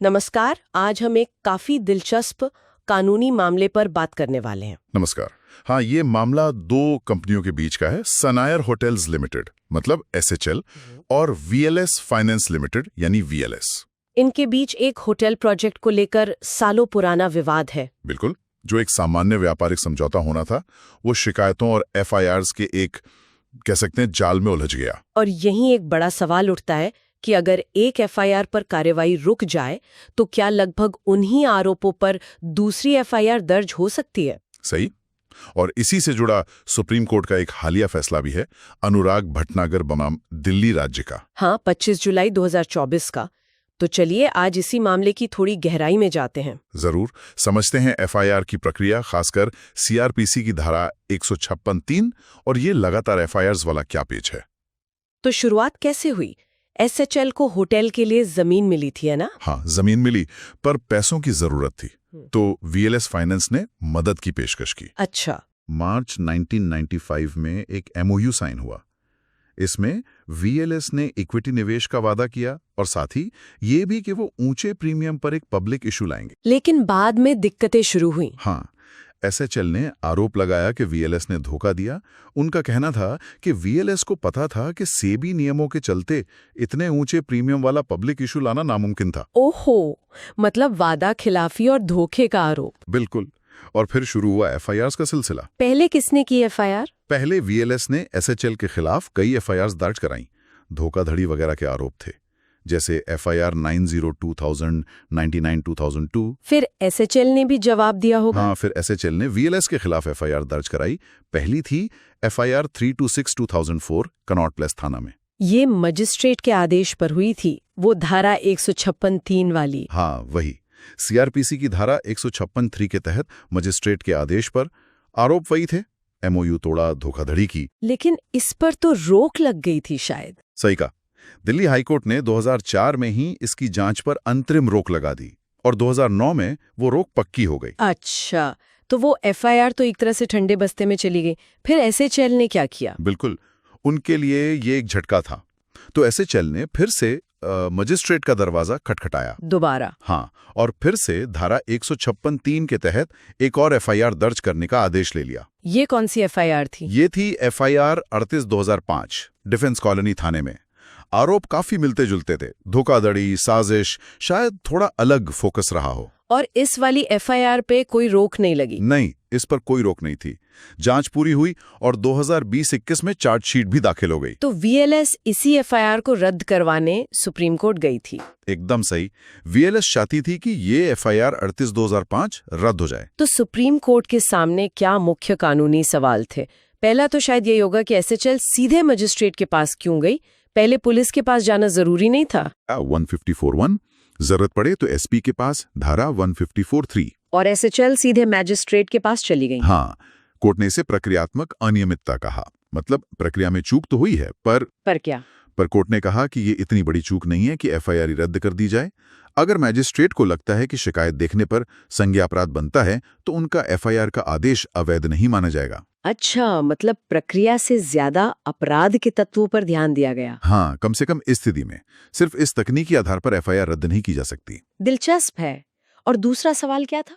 नमस्कार। आज हम एक काफी दिलचस्प कानूनी मामले पर बात करने वाले हैं। नमस्कार। हाँ, ये मामला दो कंपनियों के बीच का है, सनायर होटल्स लिमिटेड मतलब एसएचएल और वीएलएस फाइनेंस लिमिटेड यानी वीएलएस। इनके बीच एक होटल प्रोजेक्ट को लेकर सालों पुराना विवाद है। बिल्कुल, जो एक सामान्य व्यापारिक समझौता होना था वो शिकायतों और एफआईआर्स के एक कह सकते हैं जाल में उलझ गया। और यहीं एक बड़ा सवाल उठता है कि अगर एक एफआईआर पर कार्रवाई रुक जाए तो क्या लगभग उन्हीं आरोपों पर दूसरी एफआईआर दर्ज हो सकती है? सही। और इसी से जुड़ा सुप्रीम कोर्ट का एक हालिया फैसला भी है, अनुराग भटनागर बनाम दिल्ली राज्य का। हाँ, 25 जुलाई 2024 का। तो चलिए आज इसी मामले की थोड़ी गहराई में जाते हैं। जरूर, समझते हैं एफआईआर की प्रक्रिया, खासकर सीआरपीसी की धारा 156(3) और ये लगातार एफआईआर्स वाला क्या पेच है। तो शुरुआत कैसे हुई? एसएचएल को होटल के लिए जमीन मिली थी, है ना? हाँ, जमीन मिली, पर पैसों की जरूरत थी, तो वीएलएस फाइनेंस ने मदद की पेशकश की। अच्छा। मार्च 1995 में एक एमओयू साइन हुआ। इसमें वीएलएस ने इक्विटी निवेश का वादा किया और साथ ही ये भी कि वो ऊंचे प्रीमियम पर एक पब्लिक इशू लाएंगे। लेकिन बाद में दिक्कतें शुरू हुई। हाँ, एसएचएल ने आरोप लगाया कि वीएलएस ने धोखा दिया। उनका कहना था कि वीएलएस को पता था कि सेबी नियमों के चलते इतने ऊंचे प्रीमियम वाला पब्लिक इशू लाना नामुमकिन था। ओहो, मतलब वादा खिलाफी और धोखे का आरोप। बिल्कुल। और फिर शुरू हुआ एफआईआर्स का सिलसिला। पहले किसने की एफआईआर? पहले वीएलएस ने एसएचएल के खिलाफ कई एफआईआर्स दर्ज कराईं। धोखाधड़ी वगैरह के आरोप थे, जैसे एफआईआर 90/2000, 99/2002। फिर एसएचएल ने भी जवाब दिया होगा। हाँ, फिर एसएचएल ने वीएलएस के खिलाफ एफआईआर दर्ज कराई। पहली थी एफआईआर 326/2004 कनॉट प्लेस थाना में। ये मजिस्ट्रेट के आदेश पर हुई थी, वो धारा 156(3) वाली। हाँ, वही। सीआरपीसी की धारा 156(3) के तहत मजिस्ट्रेट के आदेश पर आरोप वही थे, एमओयू तोड़ा, धोखाधड़ी की। लेकिन इस पर तो रोक लग गई थी शायद। सही कहा। दिल्ली हाईकोर्ट ने 2004 में ही इसकी जांच पर अंतरिम रोक लगा दी और 2009 में वो रोक पक्की हो गई। अच्छा, तो वो एफआईआर तो एक तरह से ठंडे बस्ते में चली गई। फिर एसएचएल ने क्या किया? बिल्कुल, उनके लिए ये एक झटका था। तो एसएचएल ने फिर से मजिस्ट्रेट का दरवाजा खटखटाया दोबारा। हाँ, और फिर से धारा 156(3) के तहत एक और एफआईआर दर्ज करने का आदेश ले लिया। ये कौन सी एफआईआर थी? ये थी एफआईआर 38/2005 डिफेंस कॉलोनी थाने में। आरोप काफी मिलते जुलते थे, धोखाधड़ी, साजिश, शायद थोड़ा अलग फोकस रहा हो। और इस वाली एफआईआर पे कोई रोक नहीं लगी? नहीं, इस पर कोई रोक नहीं थी। जांच पूरी हुई और 2020-21 में चार्जशीट भी दाखिल हो गई। तो वीएलएस इसी एफआईआर को रद्द करवाने सुप्रीम कोर्ट गई थी। एकदम सही। वीएलएस चाहती थी कि ये एफआईआर 38/2005 रद्द हो जाए। तो सुप्रीम कोर्ट के सामने क्या मुख्य कानूनी सवाल थे? पहला तो शायद यही होगा कि एसएचएल सीधे मजिस्ट्रेट के पास क्यों गई? पहले पुलिस के पास जाना जरूरी नहीं था? 154(1), जरूरत पड़े तो एसपी के पास, धारा 154(3). और एसएचएल सीधे मैजिस्ट्रेट के पास चली गई। हाँ, कोर्ट ने इसे प्रक्रियात्मक अनियमितता कहा। मतलब प्रक्रिया में चूक तो हुई है, पर क्या? पर कोर्ट ने कहा कि ये इतनी बड़ी चूक नहीं है कि एफआईआर रद्द कर दी जाए। अगर मैजिस्ट्रेट को लगता है कि शिकायत देखने पर संज्ञापराध बनता है तो उनका एफआईआर का आदेश अवैध नहीं माना जाएगा। अच्छा, मतलब प्रक्रिया से ज्यादा अपराध के तत्वों पर ध्यान दिया गया। हाँ, कम से कम इस स्थिति में सिर्फ इस तकनीकी आधार पर एफआईआर रद्द नहीं की जा सकती। दिलचस्प है। और दूसरा सवाल क्या था?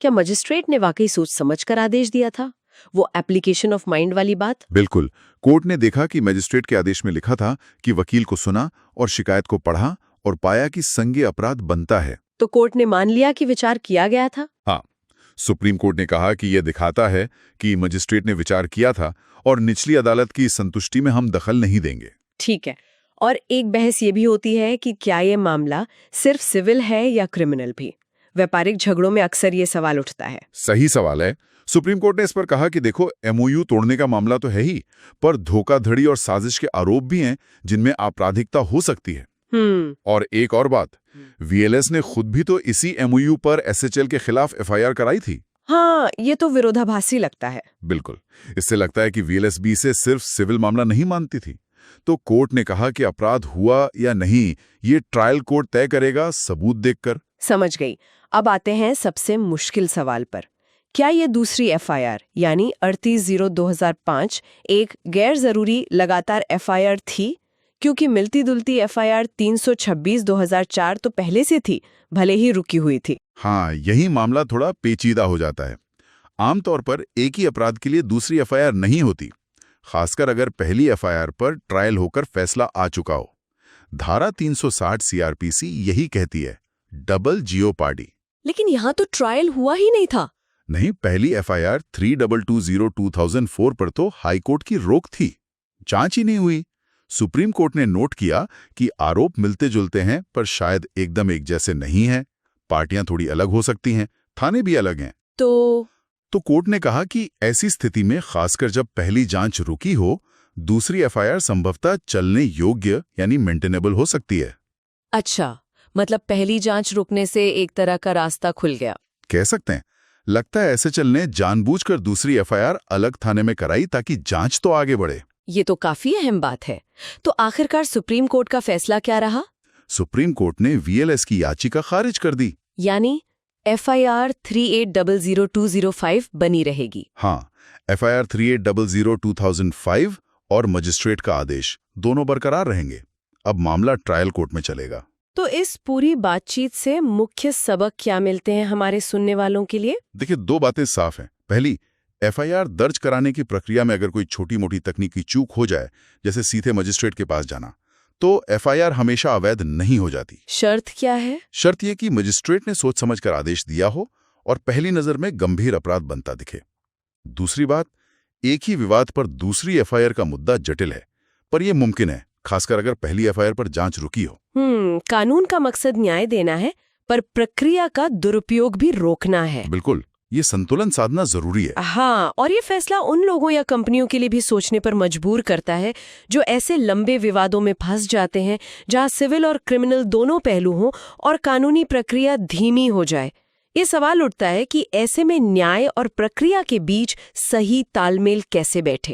क्या मजिस्ट्रेट ने वाकई सोच समझकर आदेश दिया था? वो एप्लीकेशन ऑफ माइंड वाली बात? बिल्कुल। कोर्ट ने देखा कि मजिस्ट्रेट के आदेश में लिखा था कि वकील को सुना और शिकायत को पढ़ा और पाया कि संज्ञेय अपराध बनता है। तो कोर्ट ने मान लिया कि विचार किया गया था। हाँ, सुप्रीम कोर्ट ने कहा कि यह दिखाता है कि मजिस्ट्रेट ने विचार किया था और निचली अदालत की संतुष्टि में हम दखल नहीं देंगे। ठीक है। और एक बहस ये भी होती है कि क्या ये मामला सिर्फ सिविल है या क्रिमिनल भी? व्यापारिक झगड़ों में अक्सर ये सवाल उठता है। सही सवाल है। सुप्रीम कोर्ट ने इस पर कहा कि देखो, एमओयू तोड़ने का मामला तो है ही, पर धोखाधड़ी और साजिश के आरोप भी हैं जिनमें आपराधिकता हो सकती है। और एक और बात, वीएलएस ने खुद भी तो इसी एमओयू पर एसएचएल के खिलाफ एफआईआर कराई थी। हाँ, ये तो विरोधाभासी लगता है। बिल्कुल। इससे लगता है कि वीएलएस भी से सिर्फ सिविल मामला नहीं मानती थी। तो कोर्ट ने कहा कि अपराध हुआ या नहीं ये ट्रायल कोर्ट तय करेगा, सबूत देखकर। समझ गई। अब आते हैं सबसे मुश्किल सवाल पर। क्या ये दूसरी एफआईआर यानी 38/0/2005 एक गैर जरूरी लगातार एफआईआर थी क्योंकि मिलती जुलती एफआईआर 326/2004 तो पहले से थी, भले ही रुकी हुई थी। हाँ, यही मामला थोड़ा पेचीदा हो जाता है। आमतौर पर एक ही अपराध के लिए दूसरी एफआईआर नहीं होती, खासकर अगर पहली एफआईआर पर ट्रायल होकर फैसला आ चुका हो। धारा 360 सीआरपीसी यही कहती है, डबल जियोपार्डी। लेकिन यहाँ तो ट्रायल हुआ ही नहीं था। नहीं, पहली एफआईआर 3220/2004 पर तो हाईकोर्ट की रोक थी, जांच ही नहीं हुई। सुप्रीम कोर्ट ने नोट किया कि आरोप मिलते जुलते हैं पर शायद एकदम एक जैसे नहीं हैं, पार्टियां थोड़ी अलग हो सकती हैं, थाने भी अलग हैं। तो कोर्ट ने कहा कि ऐसी स्थिति में, खासकर जब पहली जांच रुकी हो, दूसरी एफआईआर संभवतः चलने योग्य यानी मेंटेनेबल हो सकती है। अच्छा, मतलब पहली जांच रुकने से एक तरह का रास्ता खुल गया, कह सकते हैं। लगता है एसएचएल ने जानबूझकर दूसरी एफआईआर अलग थाने में कराई ताकि जांच तो आगे बढ़े। ये तो काफी अहम बात है। तो आखिरकार सुप्रीम कोर्ट का फैसला क्या रहा? सुप्रीम कोर्ट ने वीएलएस की याचिका खारिज कर दी, यानी एफआईआर 38000205 बनी रहेगी। हाँ, एफआईआर 3800/2005 और मजिस्ट्रेट का आदेश दोनों बरकरार रहेंगे। अब मामला ट्रायल कोर्ट में चलेगा। तो इस पूरी बातचीत से मुख्य सबक क्या मिलते हैं हमारे सुनने वालों के लिए? देखिए, दो बातें साफ हैं। पहली, एफआईआर दर्ज कराने की प्रक्रिया में अगर कोई छोटी मोटी तकनीकी चूक हो जाए, जैसे सीधे मजिस्ट्रेट के पास जाना, तो एफआईआर हमेशा अवैध नहीं हो जाती। शर्त क्या है? शर्त यह कि मजिस्ट्रेट ने सोच समझकर आदेश दिया हो और पहली नजर में गंभीर अपराध बनता दिखे। दूसरी बात, एक ही विवाद पर दूसरी एफआईआर का मुद्दा जटिल है, पर यह मुमकिन है, खासकर अगर पहली एफआईआर पर जांच रुकी हो। कानून का मकसद न्याय देना है, पर प्रक्रिया का दुरुपयोग भी रोकना है। बिल्कुल, ये संतुलन साधना जरूरी है। हाँ, और ये फैसला उन लोगों या कंपनियों के लिए भी सोचने पर मजबूर करता है जो ऐसे लंबे विवादों में फंस जाते हैं जहाँ सिविल और क्रिमिनल दोनों पहलू हों और कानूनी प्रक्रिया धीमी हो जाए। ये सवाल उठता है कि ऐसे में न्याय और प्रक्रिया के बीच सही तालमेल कैसे बैठे।